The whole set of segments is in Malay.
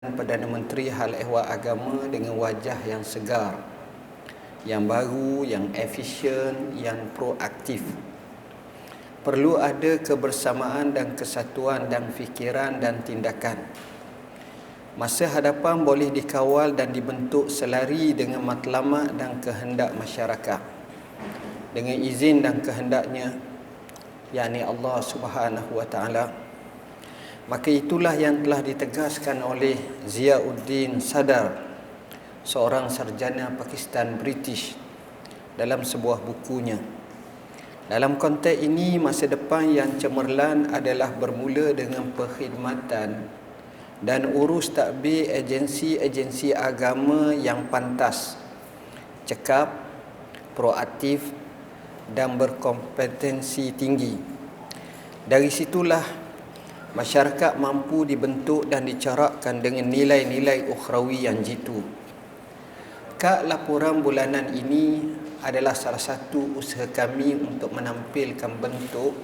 Perdana Menteri Hal Ehwal Agama dengan wajah yang segar, yang baru, yang efisien, yang proaktif. Perlu ada kebersamaan dan kesatuan dan fikiran dan tindakan. Masa hadapan boleh dikawal dan dibentuk selari dengan matlamat dan kehendak masyarakat, dengan izin dan kehendaknya, yakni Allah Subhanahu wa Ta'ala. Maka itulah yang telah ditegaskan oleh Ziauddin Sadar, seorang sarjana Pakistan British, dalam sebuah bukunya. Dalam konteks ini, masa depan yang cemerlang adalah bermula dengan perkhidmatan dan urus tadbir agensi-agensi agama yang pantas, cekap, proaktif dan berkompetensi tinggi. Dari situlah masyarakat mampu dibentuk dan dicorakkan dengan nilai-nilai ukhrawi yang jitu. Kad laporan bulanan ini adalah salah satu usaha kami untuk menampilkan bentuk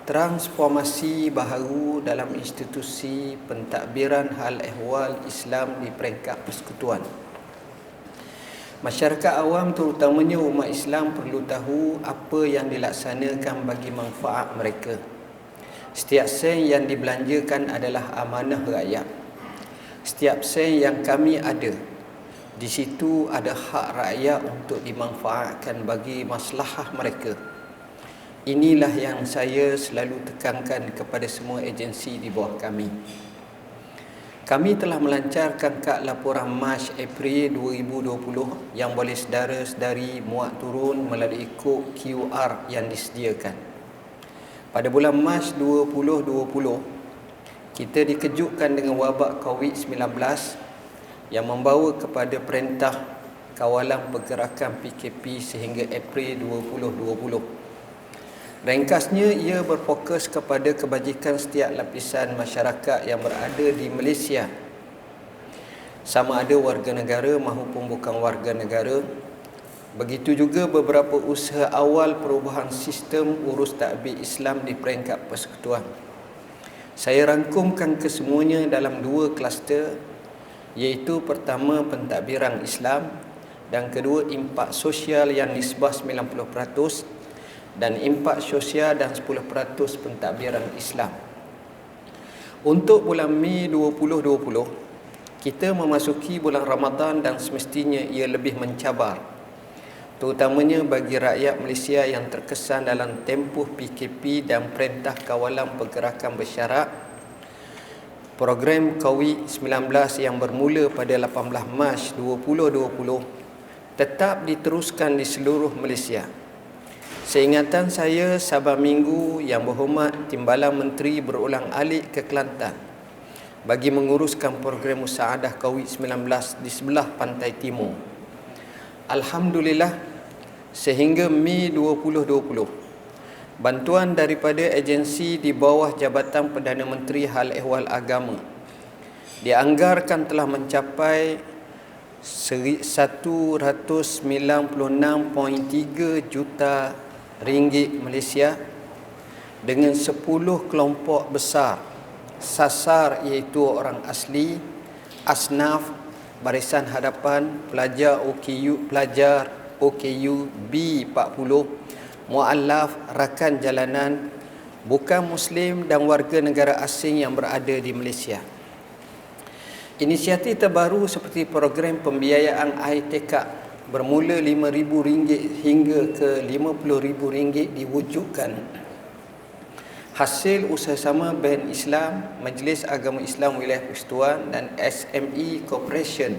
transformasi baharu dalam institusi pentadbiran hal ehwal Islam di peringkat persekutuan. Masyarakat awam, terutamanya umat Islam, perlu tahu apa yang dilaksanakan bagi manfaat mereka. Setiap sen yang dibelanjakan adalah amanah rakyat. Setiap sen yang kami ada, di situ ada hak rakyat untuk dimanfaatkan bagi maslahah mereka. Inilah yang saya selalu tekankan kepada semua agensi di bawah kami. Kami telah melancarkan kad laporan Mac April 2020 yang boleh saudara-saudari muat turun melalui kod QR yang disediakan. Pada bulan Mac 2020, kita dikejutkan dengan wabak COVID-19 yang membawa kepada perintah kawalan pergerakan PKP sehingga April 2020. Ringkasnya, ia berfokus kepada kebajikan setiap lapisan masyarakat yang berada di Malaysia, sama ada warga negara maupun bukan warga negara. Begitu juga beberapa usaha awal perubahan sistem urus tadbir Islam di peringkat persekutuan. Saya rangkumkan kesemuanya dalam dua kluster, iaitu pertama pentadbiran Islam dan kedua impak sosial yang nisbah 90% dan impak sosial dan 10% pentadbiran Islam. Untuk bulan Mei 2020, kita memasuki bulan Ramadan dan semestinya ia lebih mencabar, terutamanya bagi rakyat Malaysia yang terkesan dalam tempoh PKP dan Perintah Kawalan Pergerakan Bersyarat. Program COVID-19 yang bermula pada 18 Mac 2020 tetap diteruskan di seluruh Malaysia. Seingatan saya, Sabtu Minggu, Yang Berhormat Timbalan Menteri berulang alik ke Kelantan bagi menguruskan program musaadah COVID-19 di sebelah pantai timur. Alhamdulillah, sehingga Mei 2020, bantuan daripada agensi di bawah Jabatan Perdana Menteri Hal Ehwal Agama dianggarkan telah mencapai 196.3 juta ringgit Malaysia dengan 10 kelompok besar sasar, iaitu orang asli, asnaf, barisan hadapan, pelajar OKU B40, mu'allaf, rakan jalanan, bukan Muslim dan warga negara asing yang berada di Malaysia. Inisiatif terbaru seperti program pembiayaan ITK bermula RM5,000 hingga ke RM50,000 diwujudkan hasil usaha-sama BAN Islam, Majlis Agama Islam Wilayah Persekutuan dan SME Corporation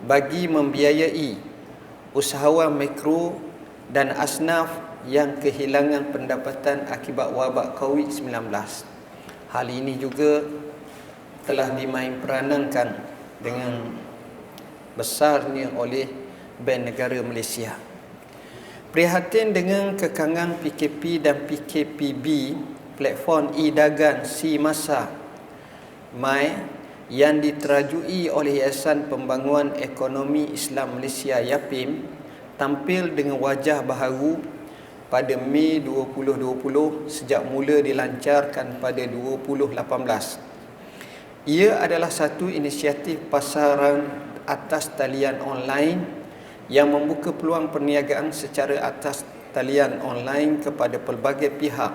bagi membiayai usahawan mikro dan asnaf yang kehilangan pendapatan akibat wabak COVID-19. Hal ini juga telah dimainperanankan dengan besarnya oleh BAN Negara Malaysia. Prihatin dengan kekangan PKP dan PKPB, platform e-dagang si masa MAI yang diterajui oleh Yayasan Pembangunan Ekonomi Islam Malaysia YAPIM tampil dengan wajah baharu pada Mei 2020 sejak mula dilancarkan pada 2018. Ia adalah satu inisiatif pasaran atas talian online yang membuka peluang perniagaan secara atas talian online kepada pelbagai pihak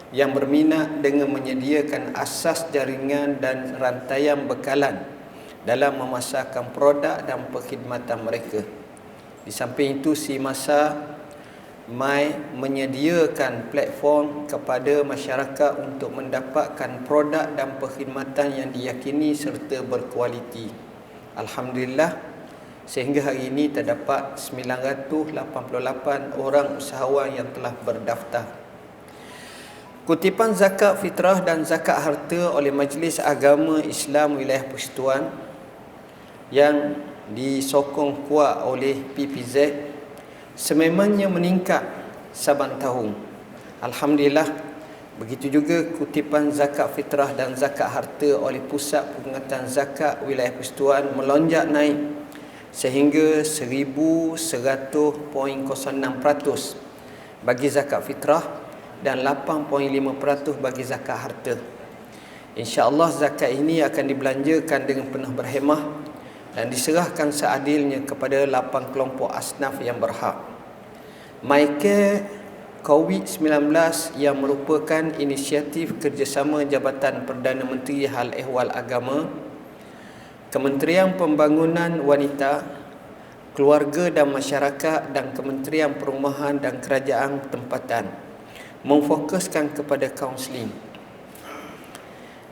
yang berminat dengan menyediakan asas jaringan dan rantaian bekalan dalam memasarkan produk dan perkhidmatan mereka. Di samping itu, si Masa My menyediakan platform kepada masyarakat untuk mendapatkan produk dan perkhidmatan yang diyakini serta berkualiti. Alhamdulillah, sehingga hari ini terdapat 988 orang usahawan yang telah berdaftar. Kutipan zakat fitrah dan zakat harta oleh Majlis Agama Islam Wilayah Persekutuan yang disokong kuat oleh PPZ sememangnya meningkat saban tahun. Alhamdulillah. Begitu juga kutipan zakat fitrah dan zakat harta oleh Pusat Peringatan Zakat Wilayah Persekutuan melonjak naik sehingga 1,100.06% bagi zakat fitrah dan 8.5% bagi zakat harta. InsyaAllah zakat ini akan dibelanjakan dengan penuh berhemah dan diserahkan seadilnya kepada 8 kelompok asnaf yang berhak. MyCare COVID-19 yang merupakan inisiatif kerjasama Jabatan Perdana Menteri Hal Ehwal Agama, Kementerian Pembangunan Wanita, Keluarga dan Masyarakat dan Kementerian Perumahan dan Kerajaan Tempatan memfokuskan kepada kaunseling,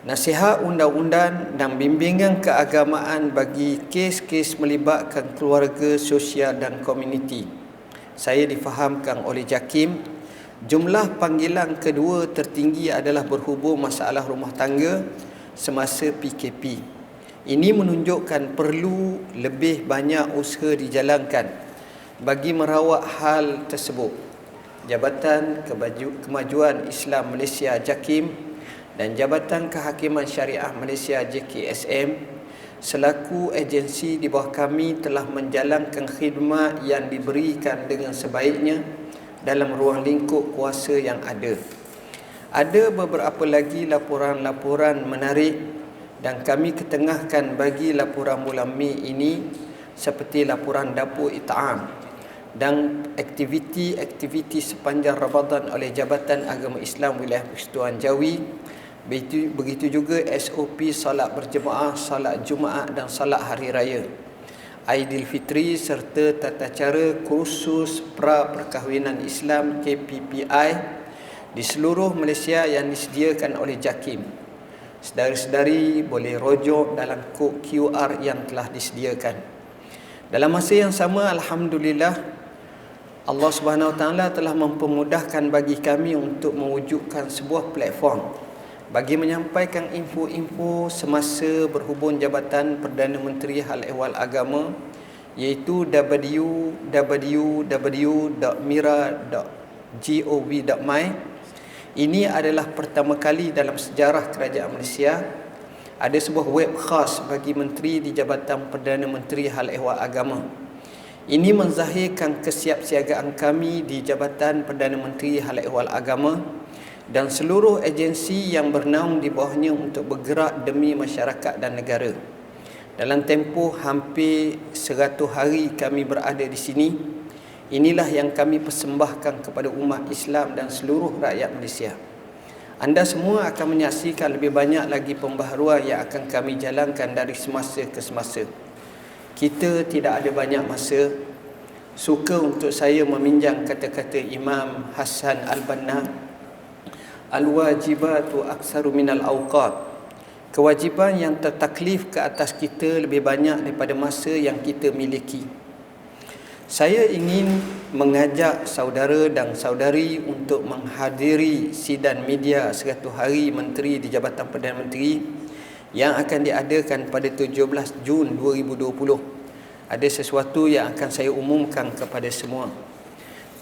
nasihat undang-undang dan bimbingan keagamaan bagi kes-kes melibatkan keluarga, sosial dan komuniti. Saya difahamkan oleh JAKIM, jumlah panggilan kedua tertinggi adalah berhubung masalah rumah tangga semasa PKP. Ini menunjukkan perlu lebih banyak usaha dijalankan bagi merawat hal tersebut. Jabatan Kemajuan Islam Malaysia JAKIM dan Jabatan Kehakiman Syariah Malaysia JKSM selaku agensi di bawah kami telah menjalankan khidmat yang diberikan dengan sebaiknya dalam ruang lingkup kuasa yang ada. Ada beberapa lagi laporan-laporan menarik dan kami ketengahkan bagi laporan bulan Mei ini seperti laporan dapur it'am dan aktiviti-aktiviti sepanjang Ramadan oleh Jabatan Agama Islam Wilayah Persekutuan Jawi. Begitu juga SOP salat berjemaah, salat Jumaat dan salat Hari Raya, Aidilfitri serta tata cara kursus pra-perkahwinan Islam KPPI di seluruh Malaysia yang disediakan oleh JAKIM. Sedari-sedari boleh rujuk dalam kod QR yang telah disediakan. Dalam masa yang sama, alhamdulillah, Allah Subhanahu Wa Taala telah mempermudahkan bagi kami untuk mewujudkan sebuah platform bagi menyampaikan info-info semasa berhubung Jabatan Perdana Menteri Hal Ehwal Agama, iaitu www.mira.gov.my. Ini adalah pertama kali dalam sejarah kerajaan Malaysia ada sebuah web khas bagi menteri di Jabatan Perdana Menteri Hal Ehwal Agama. Ini menzahirkan kesiapsiagaan kami di Jabatan Perdana Menteri Hal Ehwal Agama dan seluruh agensi yang bernaung di bawahnya untuk bergerak demi masyarakat dan negara. Dalam tempoh hampir 100 hari kami berada di sini, inilah yang kami persembahkan kepada umat Islam dan seluruh rakyat Malaysia. Anda semua akan menyaksikan lebih banyak lagi pembaharuan yang akan kami jalankan dari semasa ke semasa. Kita tidak ada banyak masa. Suka untuk saya meminjam kata-kata Imam Hasan Al-Banna, al-wajibatu aksaru minal awqat. Kewajipan yang tertaklif ke atas kita lebih banyak daripada masa yang kita miliki. Saya ingin mengajak saudara dan saudari untuk menghadiri sidang media 100 hari Menteri di Jabatan Perdana Menteri yang akan diadakan pada 17 Jun 2020. Ada sesuatu yang akan saya umumkan kepada semua.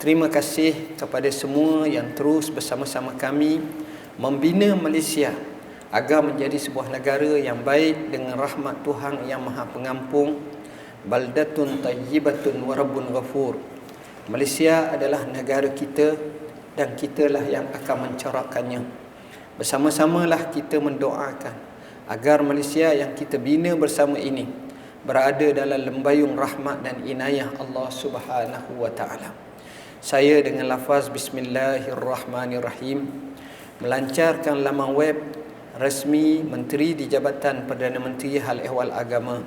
Terima kasih kepada semua yang terus bersama-sama kami membina Malaysia agar menjadi sebuah negara yang baik dengan rahmat Tuhan yang Maha Pengampun. Baldatun tayyibatun wa rabbun ghafur. Malaysia adalah negara kita dan kitalah yang akan mencorakkannya. Bersama-samalah kita mendoakan agar Malaysia yang kita bina bersama ini berada dalam lembayung rahmat dan inayah Allah Subhanahu wa taala. Saya dengan lafaz bismillahirrahmanirrahim melancarkan laman web resmi Menteri di Jabatan Perdana Menteri Hal Ehwal Agama.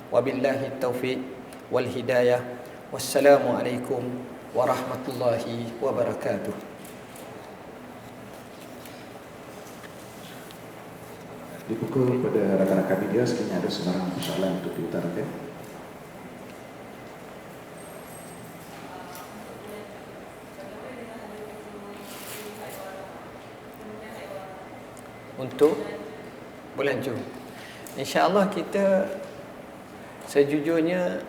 Wabillahi taufiq wal hidayah. Wassalamualaikum warahmatullahi wabarakatuh. Dibuka kepada rakan-rakan media, sekiranya ada sebarang persoalan untuk diutarakan. Untuk bulan Jun, InsyaAllah kita sejujurnya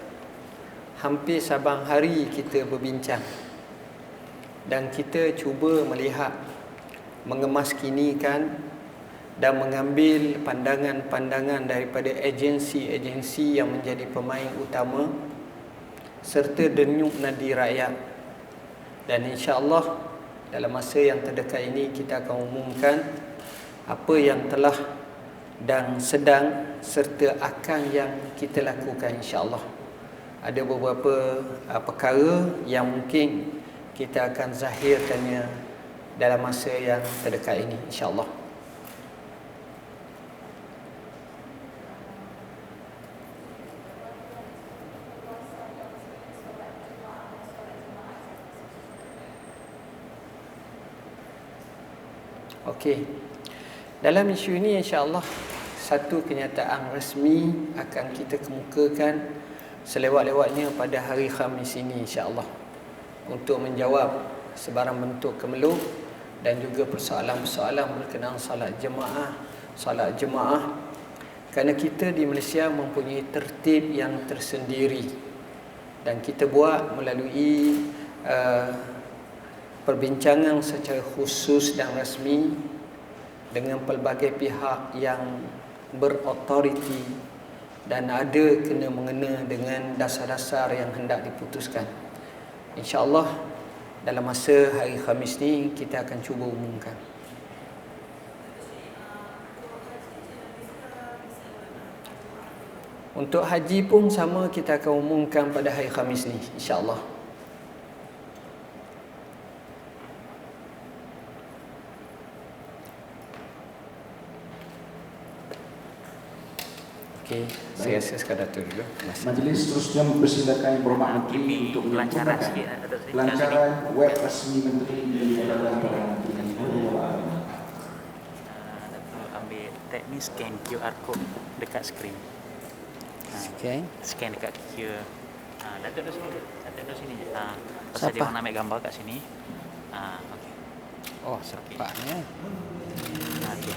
hampir sabang hari kita berbincang dan kita cuba melihat, mengemaskinikan dan mengambil pandangan-pandangan daripada agensi-agensi yang menjadi pemain utama serta denyut nadi rakyat. Dan insya-Allah dalam masa yang terdekat ini kita akan umumkan apa yang telah dan sedang serta akan yang kita lakukan insya-Allah. Ada beberapa perkara yang mungkin kita akan zahirkannya dalam masa yang terdekat ini insya-Allah. Okey. Dalam isu ini insya-Allah satu kenyataan rasmi akan kita kemukakan selewat-lewatnya pada hari Khamis ini insya-Allah untuk menjawab sebarang bentuk kemeluh dan juga persoalan-persoalan berkenaan salat jemaah kerana kita di Malaysia mempunyai tertib yang tersendiri dan kita buat melalui perbincangan secara khusus dan rasmi dengan pelbagai pihak yang berautoriti dan ada kena-mengena dengan dasar-dasar yang hendak diputuskan. InsyaAllah dalam masa hari Khamis ni kita akan cuba umumkan. Untuk haji pun sama, kita akan umumkan pada hari Khamis ni insyaAllah. Okey, saya rasa sekadar itu dulu. Majlis terusnya mempersilakan Berhormat Menteri untuk melancarkan pelancaran web resmi Menteri di Jabatan Perdana Menteri. Ambil teknis scan QR code dekat skrin. Okey. Scan dekat QR. Datuk duduk sini je. Pasal dia nak ambil gambar kat sini. Okey. Oh, sepatnya. Okey.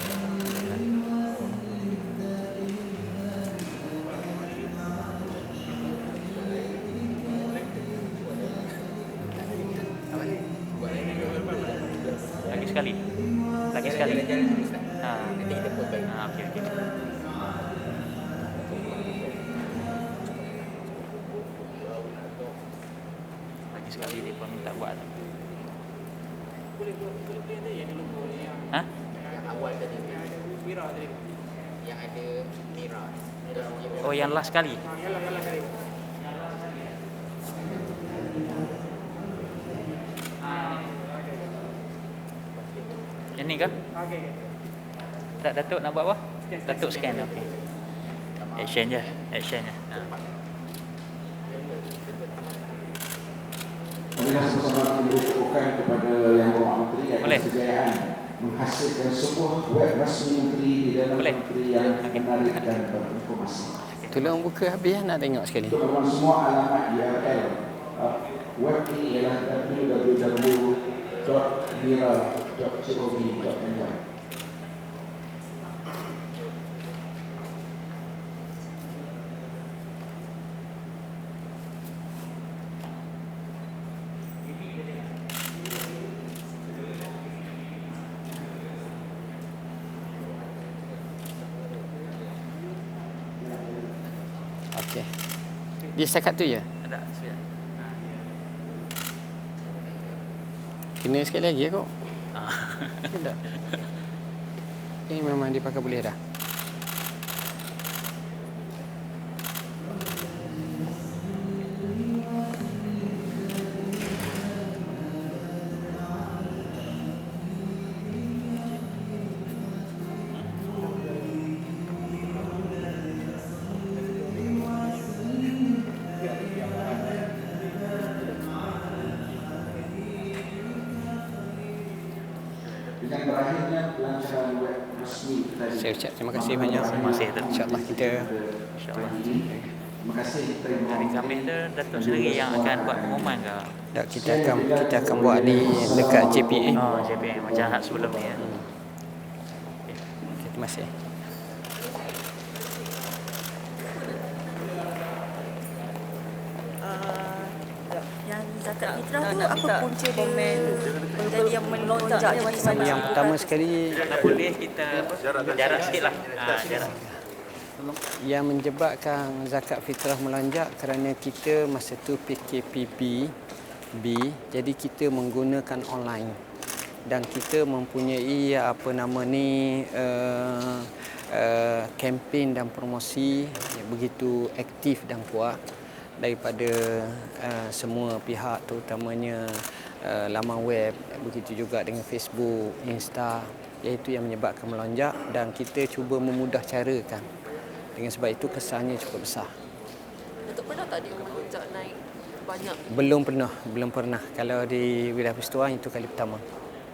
Lagi sekali. Nanti kita put baik. Okey. Lagi sekali dia pun minta buat. Boleh ada yang di logo yang yang awal tadi. Mira tadi. Yang ada Mira. Oh, yang last sekali. Yang last sekali. Yang ni ke? Okey. Tak, Datuk nak buat apa? Datuk scan. Okey. Action je. Apabila seseorang diucapkan kepada Yang Berhormat Menteri akan kesediaan menghasilkan sebuah web rasmi Menteri di dalam Menteri yang menarik dan berinformasi. Tolong buka habis nak tengok sekali. Untuk teman semua alamat URL web ini ialah www.mira.gov.my. Okey. Dia setakat tu je? Ada. Kena sekali lagi kot. Tidak. Ini memang dipakai boleh dah. berakhirnya pelancaran web resmi tadi. Saya ucap terima kasih banyak. Terima kasih. InsyaAllah kita InsyaAllah. Terima kasih. Hari Khamis tu Datuk sendiri yang akan buat pengumuman ke? tak, kita akan buat di dekat JPA. Oh, JPM macam hak sebelum ni ya. Okay, terima kasih. Yang zakat fitrah tu apa punca dia jadi yang melonjak jadi banyak? Yang pertama sekali Kalau boleh kita jarak sikit lah. Jarak. yang menyebabkan zakat fitrah melonjak kerana kita masa tu PKPB jadi kita menggunakan online dan kita mempunyai kempen dan promosi yang begitu aktif dan kuat daripada semua pihak, terutamanya laman web, begitu juga dengan Facebook, Insta, iaitu yang menyebabkan melonjak dan kita cuba memudah carakan. Dengan sebab itu kesannya cukup besar. Datuk pernah tak dia melonjak naik banyak? Belum pernah. Kalau di wilayah Peristiwa itu kali pertama.